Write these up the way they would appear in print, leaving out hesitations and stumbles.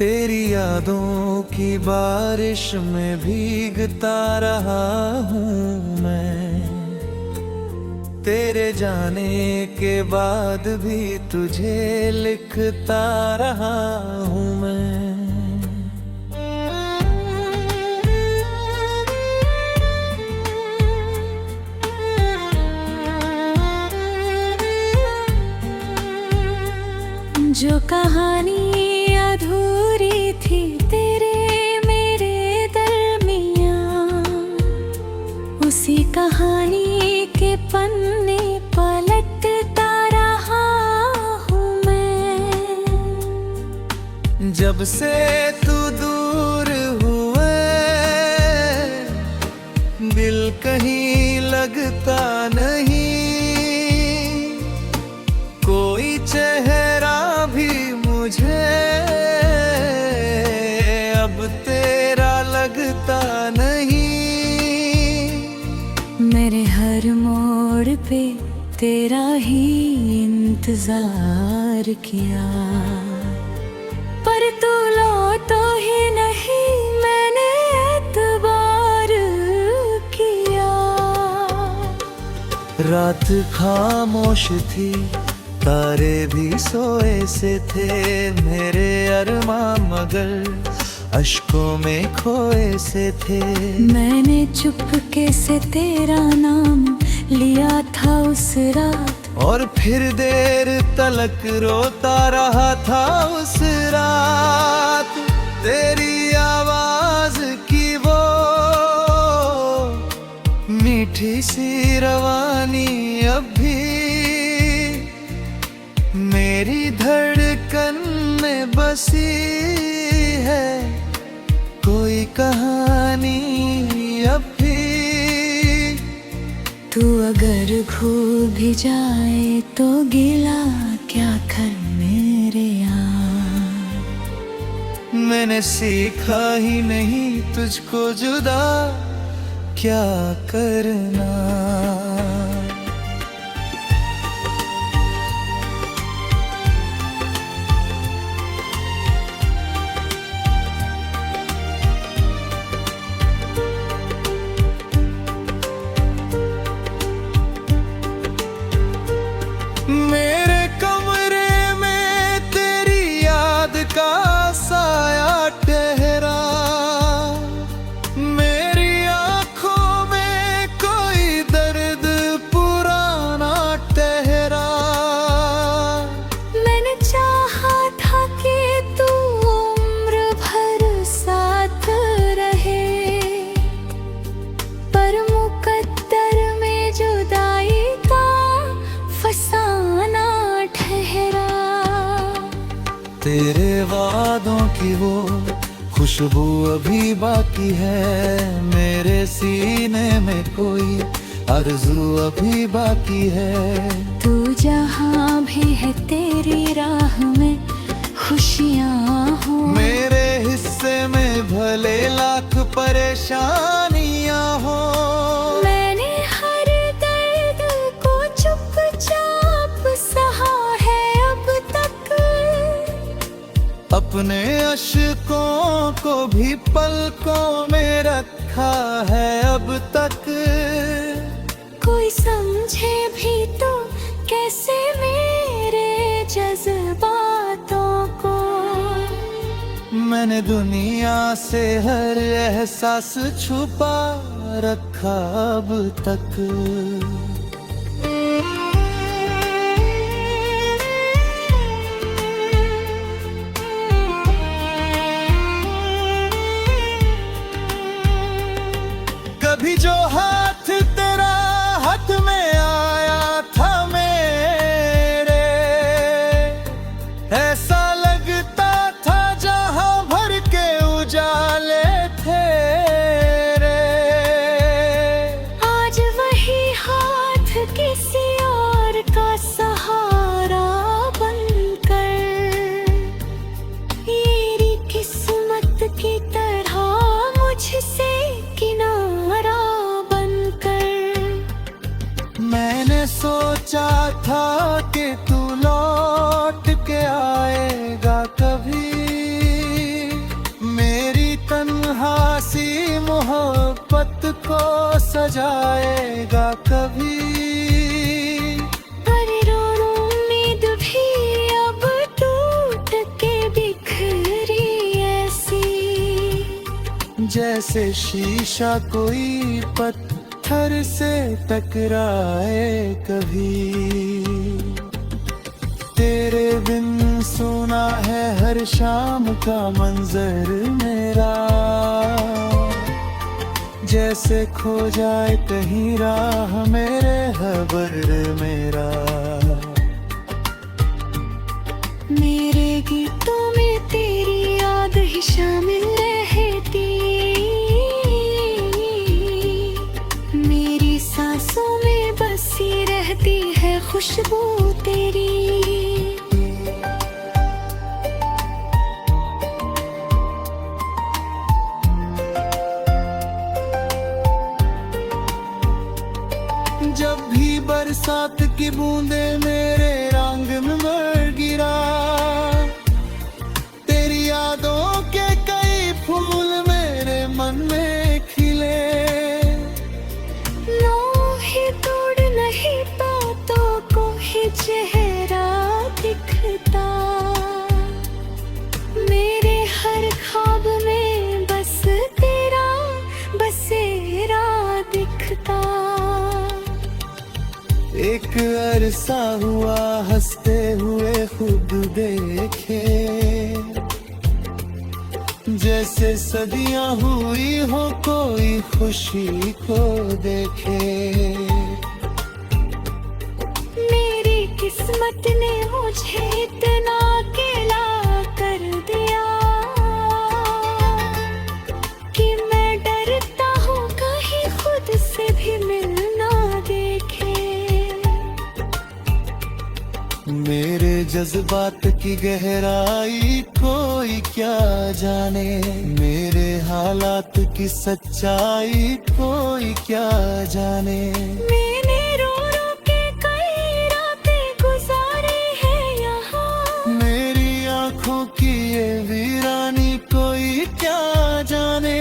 तेरी यादों की बारिश में भीगता रहा हूँ मैं। तेरे जाने के बाद भी तुझे लिखता रहा हूँ मैं। जो कहानी अधूरी थी तेरे मेरे दरमियां, उसी कहानी के पन्ने पलटता रहा हूँ मैं। जब से तू दूर हुए दिल कहीं लगता नहीं, कोई चेहरा भी मुझे अब तेरा लगता नहीं। मेरे हर मोड़ पे तेरा ही इंतजार किया, पर तू लौटा ही नहीं, मैंने एतबार किया। रात खामोश थी, तारे भी सोए से थे, मेरे अरमां मगर अश्कों में खोए से थे। मैंने चुपके से तेरा नाम लिया था उस रात, और फिर देर तलक रोता रहा था उस रात। तेरी आवाज की वो मीठी सी रवानी अब भी मेरी धड़कन में बसी है। कोई कहानी अब भी। तू अगर खो भी जाए तो गिला क्या कर मेरे यार। मैंने सीखा ही नहीं तुझको जुदा क्या करना। मेरे कमरे में तेरी याद का साया ठहरा, मेरी आंखों में कोई दर्द पुराना ठहरा। मैंने चाहा था कि तू उम्र भर साथ रहे, पर मुकद्दर में जुदाई का फसाना ठहरा। तेरे वादों की वो खुशबू अभी बाकी है, मेरे सीने में कोई आरज़ू अभी बाकी है। तू जहाँ भी है तेरी राह में खुशियाँ हो, मेरे हिस्से में भले लाख परेशानियाँ हो। मैंने हर दर्द को चुपचाप सहा है अब तक, अपने अश्कों को भी पलकों में रखा है अब तक। कोई समझे भी तो कैसे मेरे जज्बातों को। मैंने दुनिया से हर एहसास छुपा रखा अब तक। कभी जो हाथ तेरा हाथ में आया था मेरे, ऐसा लगता था जहां भर के उजाले थे रे। आज वही हाथ किसी और का सहारा बनकर, मेरी किस्मत की तरह मुझसे किनारा बनकर। मैंने सोचा था कि तू लौट के आएगा कभी, जाएगा कभी। पर उम्मीद भी अब टूट के बिखरी ऐसी, जैसे शीशा कोई पत्थर से टकराए कभी। तेरे बिन सुना है हर शाम का मंजर मेरा, जैसे खो जाए कहीं राह मेरे खबर मेरा। मेरे गीतों में तेरी याद ही शामिल रहती, मेरी सांसों में बसी रहती है खुशबू तेरी। जब भी बरसात की बूंदे मेरे रंग में मर गिरा, तेरी यादों के कई फूल मेरे मन में खिले। लोहे तोड़ नहीं पातों को ही चेहरा दिखता, मेरे हर ख्वाब में बस तेरा बसेरा दिखता। एक अरसा हुआ हंसते हुए खुद देखे, जैसे सदियां हुई हो कोई खुशी को देखे। मेरी किस्मत ने मुझे इतना अकेला कर दिया कि मैं डरता हूँ कहीं खुद से भी मिलना देखे। मेरे जज्बात की गहराई कोई क्या जाने, मेरे हालात की सच्चाई कोई क्या जाने। मैंने रो रो के कई रातें गुजारी है यहाँ, मेरी आंखों की ये वीरानी कोई क्या जाने।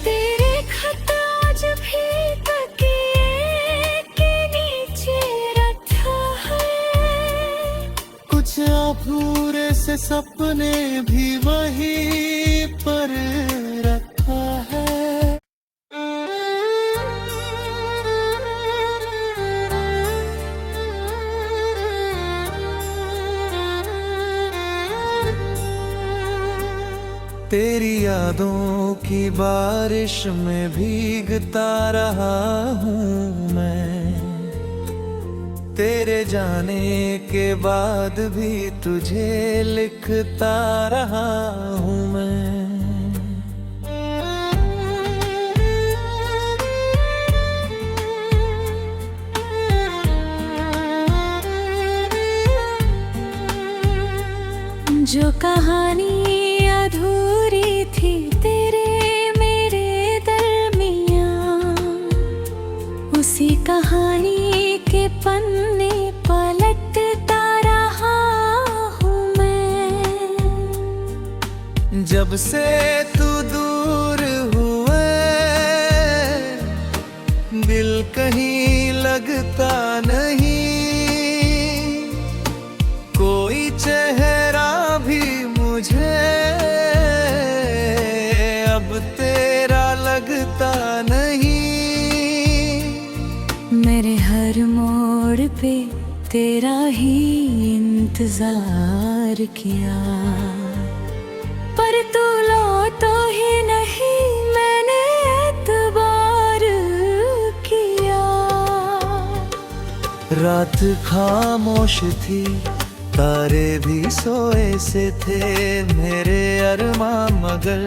तेरे खत आज भी तकिए के नीचे रखा है, कुछ अधूरे से सपने भी वहीं पर रखा है। तेरी यादों की बारिश में भीगता रहा हूँ मैं, तेरे जाने के बाद भी तुझे लिखता रहा हूँ मैं। जो कहानी अधूरी थी तेरे मेरे दरमियाँ, उसी कहानी के पन्ने पलटता रहा हूँ मैं। जब से तू दूर हुए दिल कहीं लगता नहीं, कोई चेहरा भी मुझे अब तेरा लगता नहीं। मेरे हर मोड़ पे तेरा ही इंतजार किया, पर तू लौटा ही नहीं मैंने एतबार किया। रात खामोश थी तारे भी सोए से थे, मेरे अरमां मगर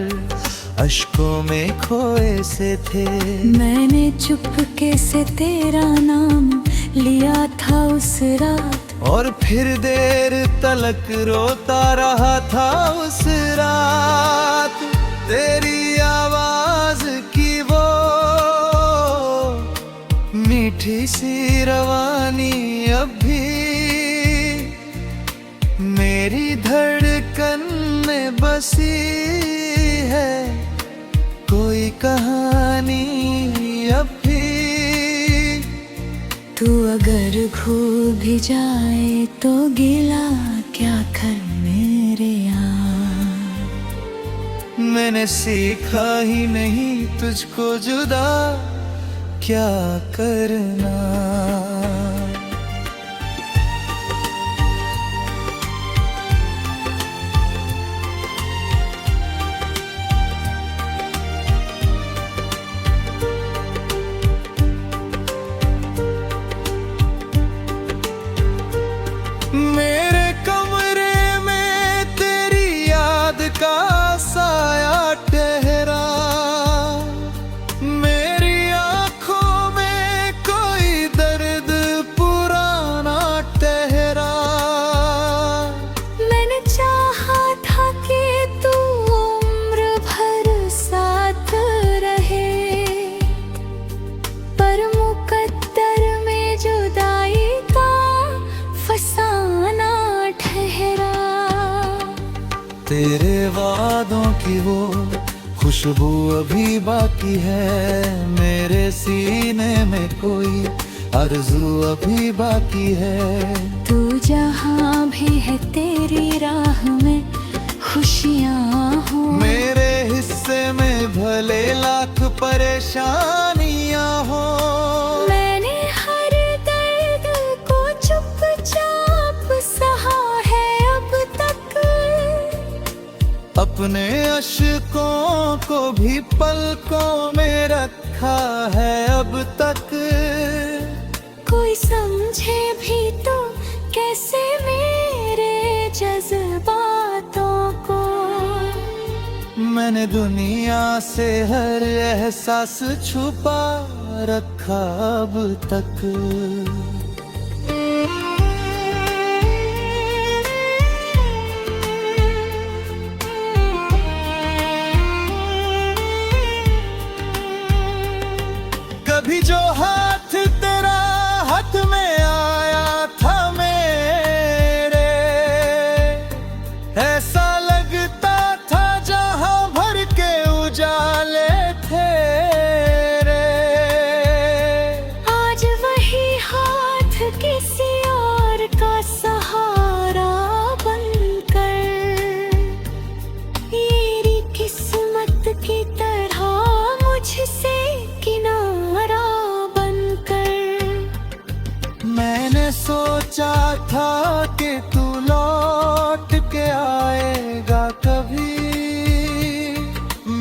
अश्कों में खोए से थे। मैंने चुपके से तेरा नाम लिया था उस रात, और फिर देर तलक रोता रहा था उस रात। तेरी आवाज की वो मीठी सी रवानी अब भी मेरी धड़कन में बसी है, कोई कहानी अब भी तू अगर भूल भी जाए तो गिला क्या कर मेरे यार। मैंने सीखा ही नहीं तुझको जुदा क्या करना। मेरे कमरे में तेरी याद का साया ठहरा, मेरी आंखों में कोई दर्द पुराना ठहरा। मैंने चाहा था कि तू उम्र भर साथ रहे, पर मुकद्दर में जुदाई का फसाना ठहरा। तेरे वादों की वो खुशबू अभी बाकी है, मेरे सीने में कोई आरज़ू अभी बाकी है। तू जहाँ भी है तेरी राह में खुशियाँ हो, मेरे हिस्से में भले लाख परेशानियाँ हो। मैंने हर दर्द को चुपचाप सहा है अब तक, अपने अश्कों को भी पलकों में रखा है अब तक। कोई समझे भी तो कैसे मेरे जज्बातों को। मैंने दुनिया से हर एहसास छुपा रखा अब तक। कभी जो हाथ तेरा हाथ में आया था मेरे, ऐसा लगता था जहां भर के उजाले थे रे। आज वही हाथ किसी और का सहारा बनकर, मेरी किस्मत की तरह मुझसे किनारा बनकर। मैंने सोचा था कि तू लौट के आएगा कभी,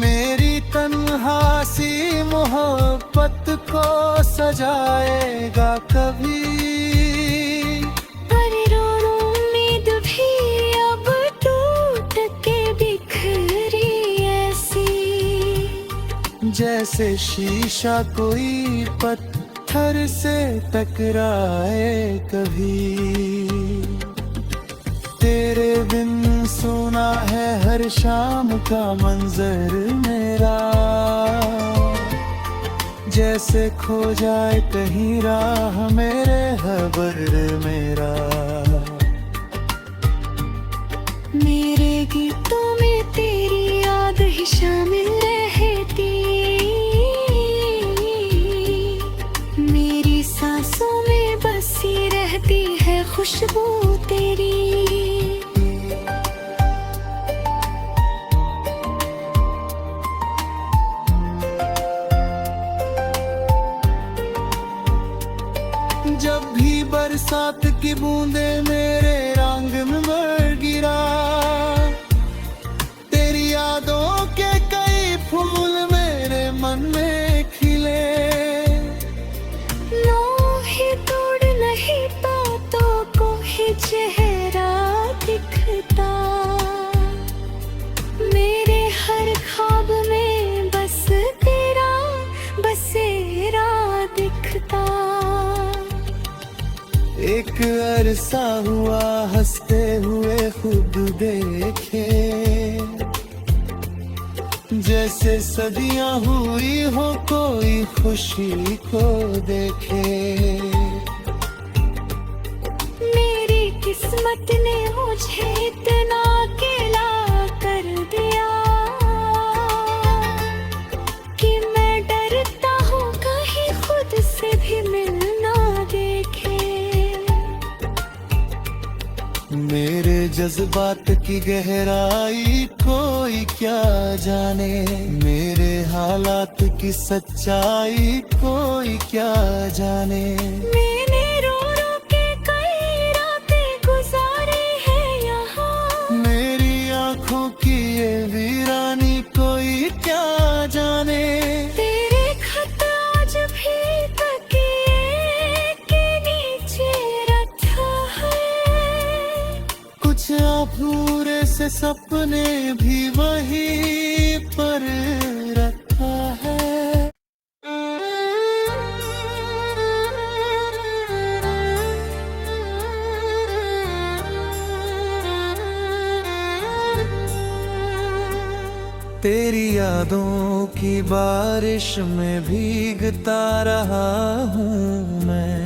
मेरी तन्हासी मोहब्बत को सजाएगा कभी। पर रोनो उम्मीद भी अब टूट के बिखरी ऐसी, जैसे शीशा कोई पत्थर से टकराए कभी। तेरे बिन सुना है हर शाम का मंजर मेरा, जैसे खो जाए कहीं राह मेरे खबर मेरा। मेरे गीतों में तेरी याद ही शामिल रहती, मेरी सांसों में बसी रहती है खुशबू तेरी। जब भी बरसात की बूंदे मेरे रंग में भर गिरा, तेरी यादों के कई फूल मेरे मन में खिले। ही तोड़ नहीं बातों को ही चेहरा दिखता, मेरे हर ख्वाब में बस तेरा बसेरा दिखता। एक अरसा हुआ हंसते हुए खुद देखे, जैसे सदियां हुई हो कोई खुशी को देखे। मेरी किस्मत ने मुझे इतना अकेला कर दिया कि मैं डरता हूँ कहीं खुद से भी मिल ना दे। जज्बात की गहराई कोई क्या जाने, मेरे हालात की सच्चाई कोई क्या जाने। मैंने रो रो के कई रातें गुजारी है यहाँ, मेरी आंखों की ये वीरानी कोई क्या जाने। तेरे खत आज भी तकिए के नीचे रखा है, कुछ अधूरे से सपने भी वहीं पर रखा है। तेरी यादों की बारिश में भीगता रहा हूँ मैं,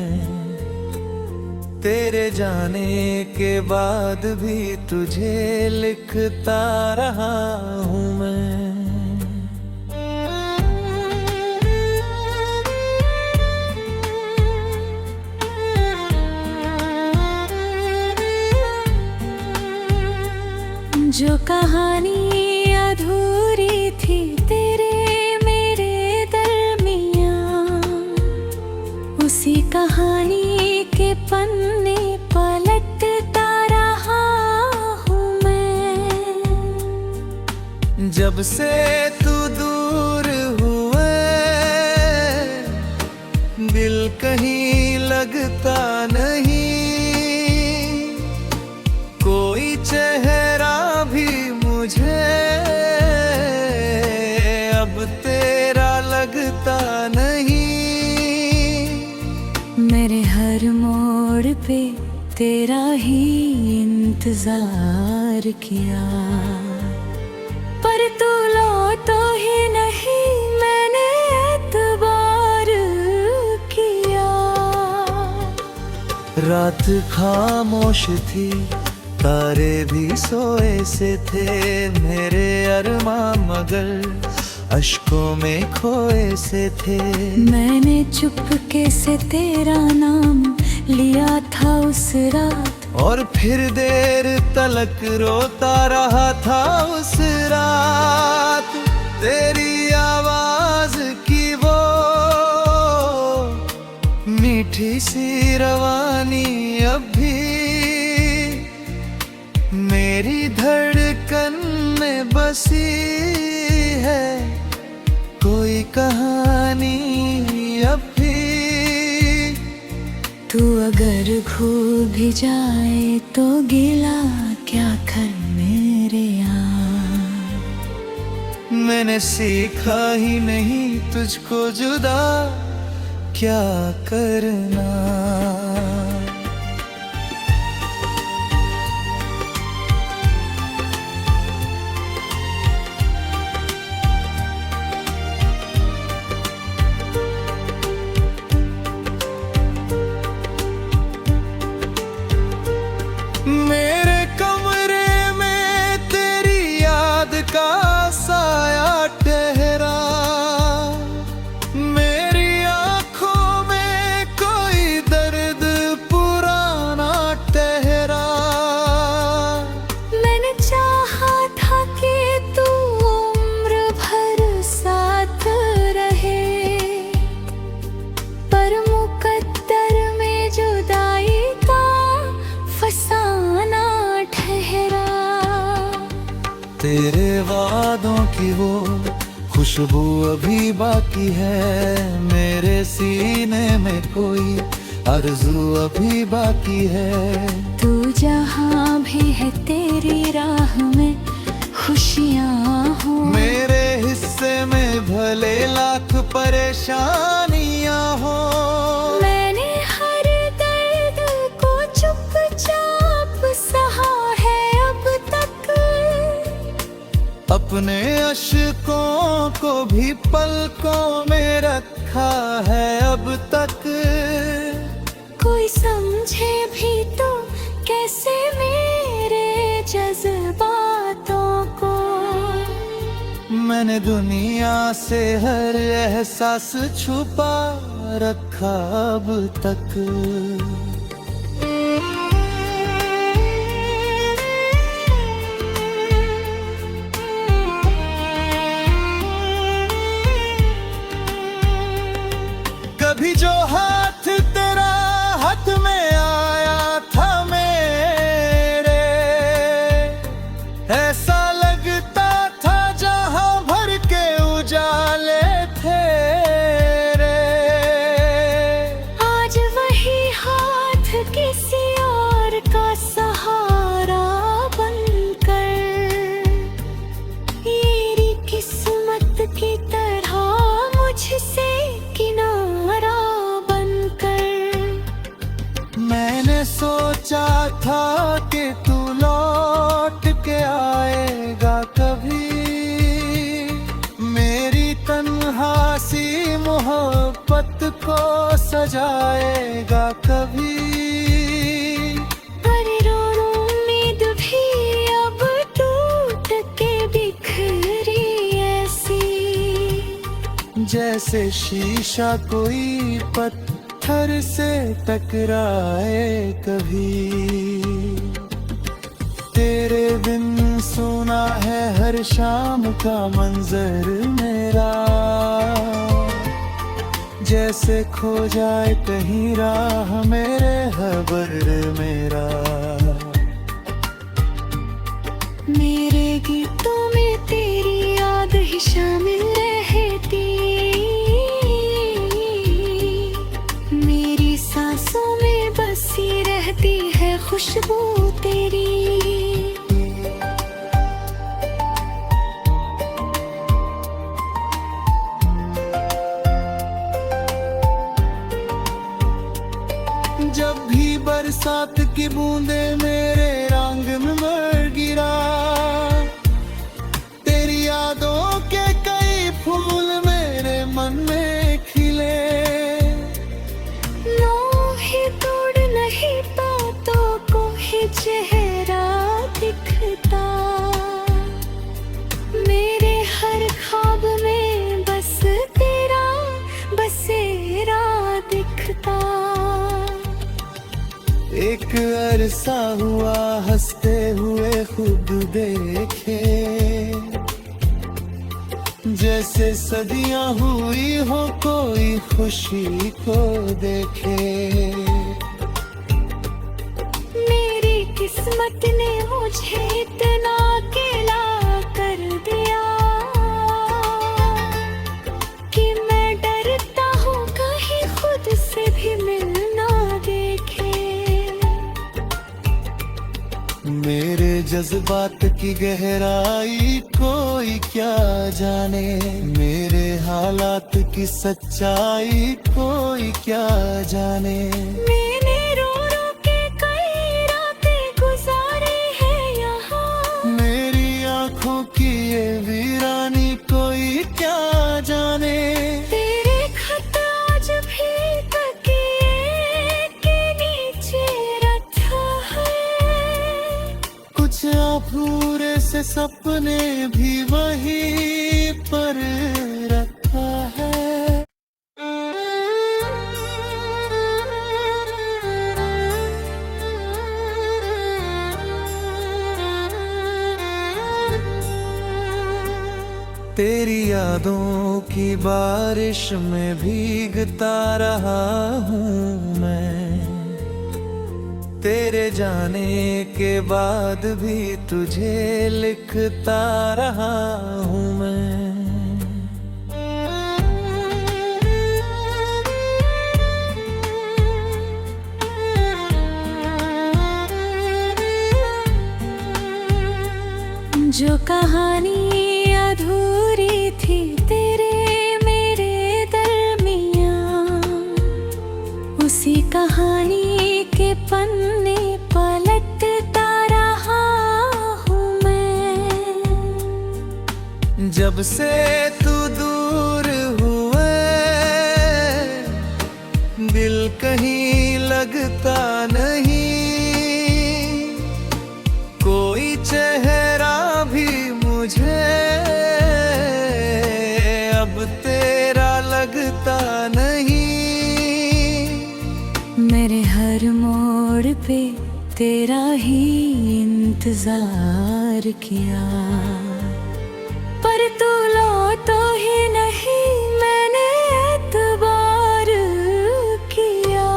तेरे जाने के बाद भी तुझे लिखता रहा हूँ मैं। जो कहानी अधूरी थी तेरे मेरे दरमियां, उसी कहानी के पन्ने पलटता रहा हूँ मैं। जब से तू दूर हुए दिल कहीं लगता नहीं, कोई चेहरा भी मुझे अब तेरा लगता नहीं। मेरे हर मोड़ पे तेरा ही इंतजार किया, पर तू लौटा ही नहीं, मैंने एतबार किया। रात खामोश थी, तारे भी सोए से थे, मेरे अरमां मगर अश्कों में खोए से थे। मैंने चुपके से तेरा नाम लिया था उस रात, और फिर देर तलक रोता रहा था उस रात। तेरी आवाज की वो मीठी सी रवानी अब भी मेरी धड़कन में बसी है, कोई कहानी अब भी। तू अगर खो भी जाए तो गिला क्या कर मेरे यार। मैंने सीखा ही नहीं तुझको जुदा क्या करना। मेरे कमरे में तेरी याद का साया ठहरा, मेरी आंखों में कोई दर्द पुराना ठहरा। मैंने चाहा था कि तू उम्र भर साथ रहे, पर मुकद्दर में जुदाई का फसाना ठहरा। तेरे वादों की वो खुशबू अभी बाकी है, मेरे सीने में कोई आरज़ू अभी बाकी है। तू जहाँ भी है तेरी राह में खुशियाँ हो, मेरे हिस्से में भले लाख परेशानियाँ हो। मैंने हर दर्द को चुपचाप सहा है अब तक, अपने अश्कों को भी पलकों में रखा है अब तक। कोई समझे भी तो कैसे मेरे जज्बातों को। मैंने दुनिया से हर एहसास छुपा रखा अब तक। मोहब्बत को सजाएगा कभी। पर रो उम्मीद भी अब टूट के बिखरी ऐसी, जैसे शीशा कोई पत्थर से टकराए कभी। तेरे बिन सुना है हर शाम का मंजर मेरा, जैसे खो जाए कहीं राह मेरे खबर मेरा। मेरे गीतों में तेरी याद ही शामिल रहती, मेरी सांसों में बसी रहती है खुशबू तेरी। जब भी बरसात की बूंदे मेरे रंग में मर गिरा, तेरी यादों के कई फूल मेरे मन में खिले। ही तोड़ नहीं बातों को ही चेहरा दिखता, मेरे हर ख्वाब में बस तेरा बसेरा दिखता। एक अरसा हुआ हंसते हुए खुद देखे, जैसे सदियां हुई हो कोई खुशी को देखे। मेरी किस्मत ने मुझे इतना अकेला कर दिया कि मैं डरता हूँ कहीं खुद से भी मिलना देखे। मेरे जज्बात की गहराई कोई क्या जाने, मेरे हालात की सच्चाई कोई क्या जाने। मैंने रो रो के कई रातें गुजारी है यहाँ, मेरी आंखों की ये वीरानी कोई क्या जाने। तेरे खत आज भी तकिए के नीचे रखा है, कुछ अधूरे से सपने भी वहीं पर रखा है। तेरी यादों की बारिश में भीगता रहा हूँ मैं, तेरे जाने के बाद भी तुझे लिखता रहा हूँ मैं। जो कहानी अधूरी थी तेरे मेरे दरमियाँ, उसी कहानी के पन्ने पलटता रहा हूँ मैं। जब से तू दूर हुए दिल कहीं लगता नहीं, कोई चेहरा भी मुझे अब तेरा लगता नहीं। मेरे हर मोड़ पे तेरा ही इंतजार किया, पर तू लौटा ही नहीं मैंने एतबार किया।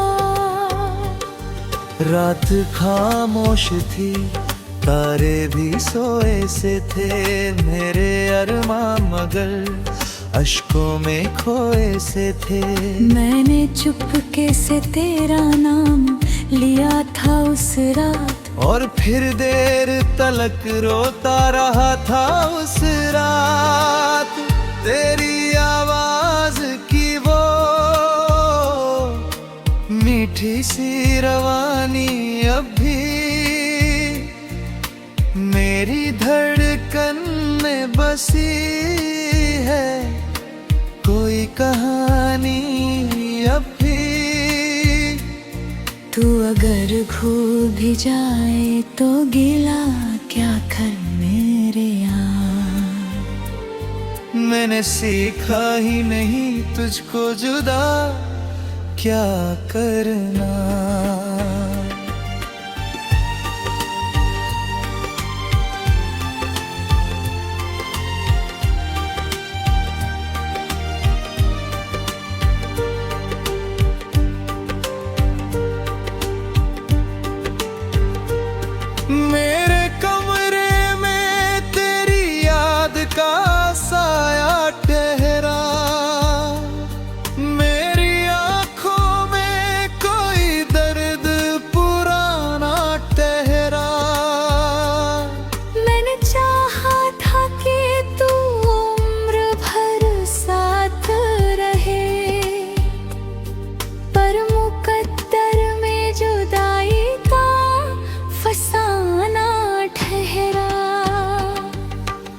रात खामोश थी तारे भी सोए से थे, मेरे अरमां मगर अश्कों में खोए से थे। मैंने चुपके से तेरा नाम लिया था उस रात, और फिर देर तलक रोता रहा था उस रात। तेरी आवाज की वो मीठी सी रवानी अब भी मेरी धड़कन में बसी है। कोई कहानी कहानी अब भी। तू अगर खो भी जाए तो गिला क्या कर मेरे यार। मैंने सीखा ही नहीं तुझको जुदा क्या करना। मेरे कमरे में तेरी याद का साया ठहरा, मेरी आंखों में कोई दर्द पुराना ठहरा। मैंने चाहा था कि तू उम्र भर साथ रहे, पर मुकद्दर में जुदाई का फसाना ठहरा।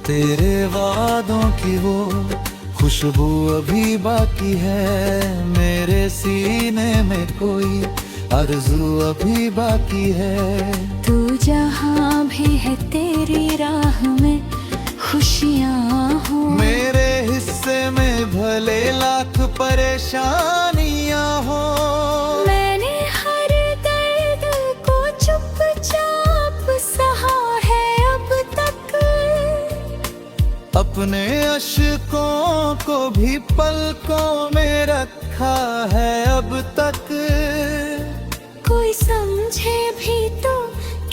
तेरे वादों की वो खुशबू अभी बाकी है, मेरे सीने में कोई आरज़ू अभी बाकी है। तू जहाँ भी है तेरी राह में खुशियाँ हो, मेरे हिस्से में भले लाख परेशानियाँ हो। मैंने हर दर्द को चुपचाप सहा है अब तक, अपने अश्कों को भी पलकों में रखा है अब तक। कोई समझे भी तो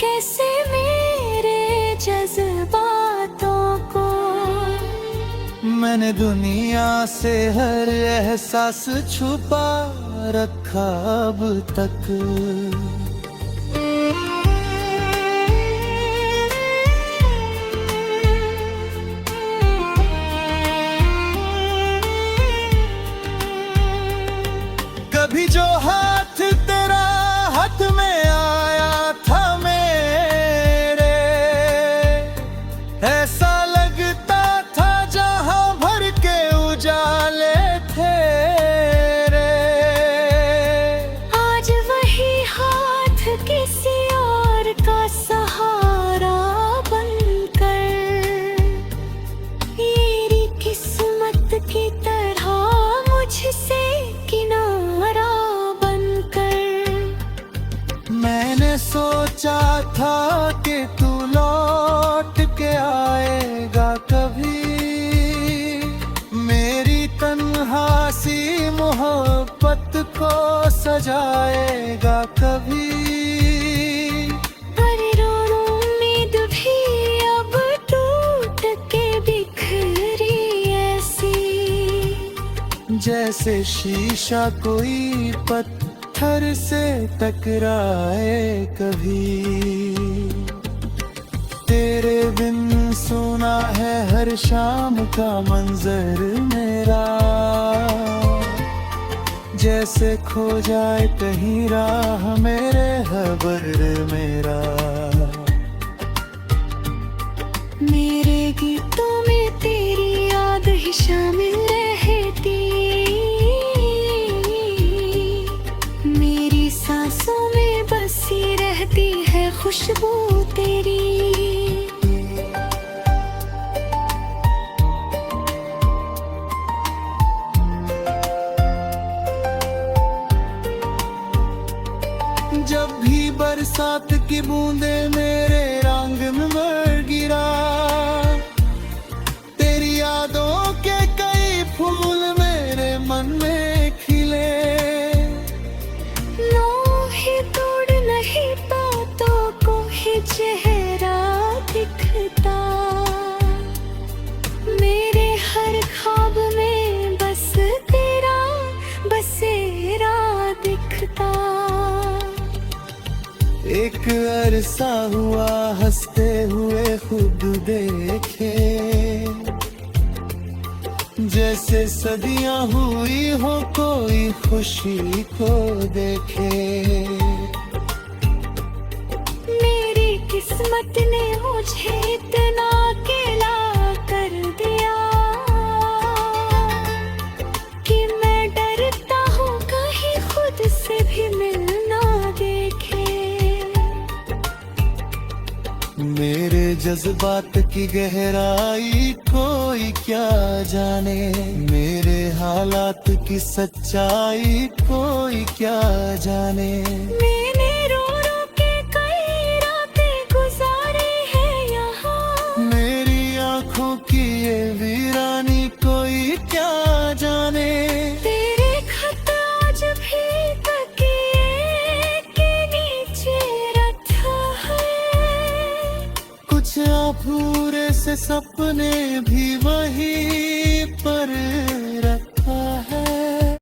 कैसे मेरे जज्बातों को। मैंने दुनिया से हर एहसास छुपा रखा अब तक। कभी जो हाथ तेरा हाथ में आया था मेरे, ऐसा लगता था जहां भर के उजाले थे रे। आज वही हाथ किसी और का सहारा बनकर, मेरी किस्मत की तरह मुझसे किनारा बनकर। मैंने सोचा था कि तू लौट के आएगा कभी, मेरी तन्हासी मोहब्बत को सजाएगा कभी। पर रोनो उम्मीद भी अब टूट के बिखरी ऐसी, जैसे शीशा कोई पत्थर से टकराए कभी। तेरे बिन सुना है हर शाम का मंजर मेरा, जैसे खो जाए कहीं राह मेरे खबर मेरा। मेरे गीतों में तेरी याद ही शामिल रहती, मेरी सांसों में बसी रहती है खुशबू तेरी। जब भी बरसात की बूंदे मेरे रंग में मर गिरा, तेरी यादों के कई फूल मेरे मन में खिले। ही तोड़ नहीं पातों को ही चेहरा दिखता, मेरे हर ख्वाब में बस तेरा बसेरा दिखता। एक अरसा हुआ हंसते हुए खुद देखे, जैसे सदियां हुई हो कोई खुशी को देखे। मेरी किस्मत ने मुझे इतना अकेला कर दिया कि मैं डर जज्बात की गहराई कोई क्या जाने, मेरे हालात की सच्चाई कोई क्या जाने। मैंने रो रो के कई रातें गुजारी है यहाँ, मेरी आंखों की ये वीरानी कोई क्या जाने। तेरे खत आज भी तकिए के नीचे रखा है। कुछ अधूरे से सपने भी वही